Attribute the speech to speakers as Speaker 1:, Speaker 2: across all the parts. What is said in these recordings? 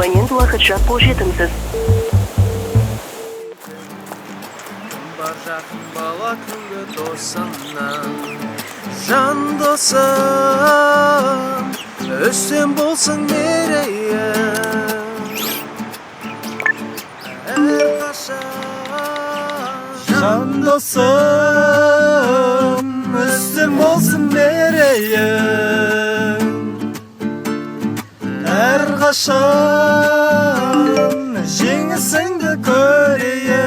Speaker 1: абонент уақытша қол жетімсіз.
Speaker 2: Бар жақын бала күнгі досыңнан, жан досым, өстен болсын мерейім, әрқашан. Жан досым, өстен болсын мерейім, әрқашан жеңісіңді көрейін.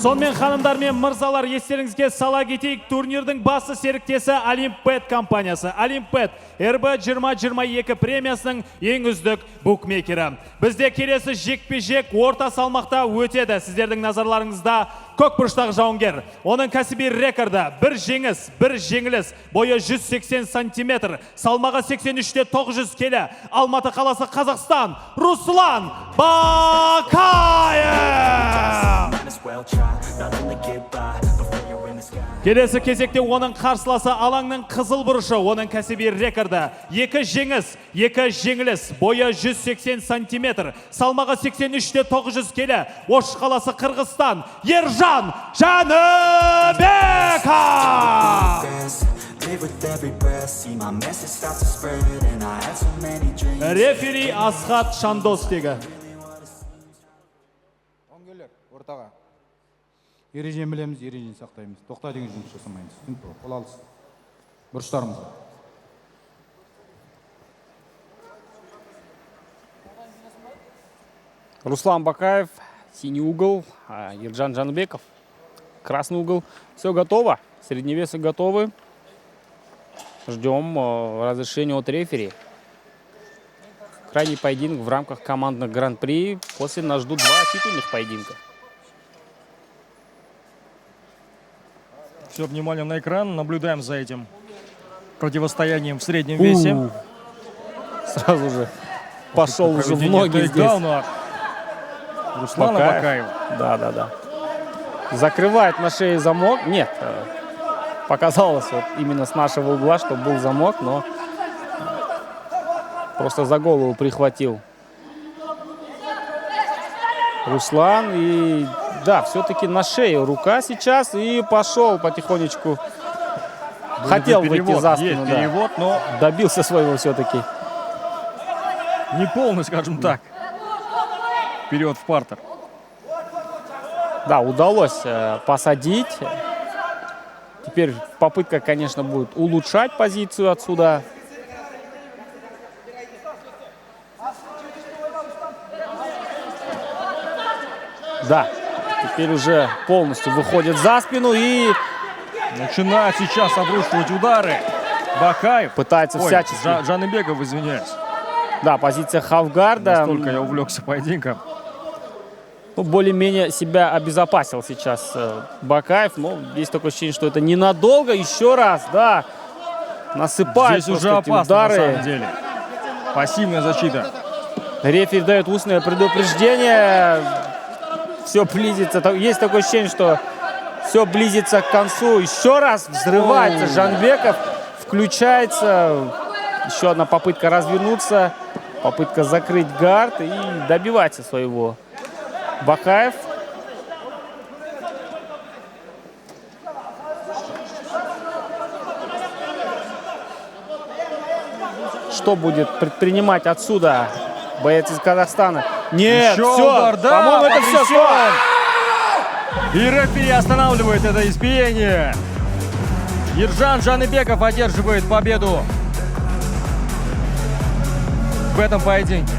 Speaker 3: Сонымен ханымдар мен мырзалар, естеріңізге сала кетейік, турнирдің басты серіктесі Олимпет компаниясы. Олимпет РБ-2022 премиясының ең үздік букмекері. Бізде келесі жекпе-жек орта салмақта өтеді. Сіздердің назарларыңызда көкбұрыштағы жауынгер. Оның кәсіби рекорды бір жеңіс, бір жеңіліс, бойы 180 сантиметр, салмағы 83-те 900 келі. Алматы қаласы, Қазақстан, Руслан Бакаев! Келесі кезекте оның қарсыласы алаңның қызыл бұрышы. Оның кәсіби рекорды 2 жеңіс, 2 жеңіліс, бойы 180 сантиметр, салмағы 83-те 900 келі. Ош қаласы, Қырғызстан, Ержан Жаныбеков! Рефери Асхат Шандостегі.
Speaker 4: Ортаға. Ережені білеміз, ережені сақтаймыз. Тоқта деген жұмыс жасамаймыз. Қол алыс. Бұрыштарымызға.
Speaker 5: Руслан Бакаев, синий угол, Ержан Жаныбеков, красный угол. Все готово, средневесы готовы. Ждем разрешения от рефери. Крайний поединок в рамках командных гран-при. После нас ждут 2 титульных поединка.
Speaker 6: Все внимание на экран, наблюдаем за этим противостоянием в среднем весе.
Speaker 5: Сразу же пошел уже в ноги здесь.
Speaker 6: Руслана Бакаева.
Speaker 5: Да. Закрывает на шее замок. Нет, показалось вот именно с нашего угла, что был замок, но просто за голову прихватил Руслан. И да, все-таки на шее рука сейчас. И пошел потихонечку. Хотел выйти за спину, да.
Speaker 6: Перевод, но
Speaker 5: добился своего все-таки.
Speaker 6: не полный, скажем так. Вперед в партер.
Speaker 5: Да, удалось посадить. Теперь попытка, конечно, будет улучшать позицию отсюда. Да, теперь уже полностью выходит за спину и
Speaker 6: Начинает сейчас обрушивать удары. Бакаев.
Speaker 5: пытается всячески.
Speaker 6: Жаныбеков, извиняюсь.
Speaker 5: Да, позиция хавгарда.
Speaker 6: Настолько я увлекся поединком.
Speaker 5: Ну, более-менее себя обезопасил сейчас Бакаев. Но есть такое ощущение, что это ненадолго. Еще раз, да, насыпает
Speaker 6: Здесь уже
Speaker 5: эти
Speaker 6: опасно,
Speaker 5: удары.
Speaker 6: на самом деле. Пассивная защита.
Speaker 5: Рефери дает устное предупреждение. Все близится. Есть такое ощущение, что все близится к концу. Еще раз взрывается Жанбеков. Включается. Еще одна попытка развернуться. Попытка закрыть гард и добивается своего. Бакаев. Что будет предпринимать отсюда боец из Казахстана? Нет,
Speaker 6: Еще
Speaker 5: все,
Speaker 6: удар, да,
Speaker 5: по-моему, это все.
Speaker 6: потрясен. И рефери останавливает это избиение. Ержан Жаныбеков одерживает победу в этом поединке.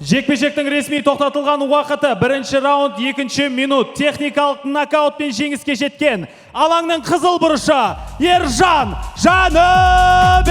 Speaker 3: Жекпе-жектің ресми тоқтатылған уақыты 1-ші раунд 2-ші минут. Техникалық нокаутпен жеңіске жеткен алаңның қызыл бұрышы Ержан Жаныбек!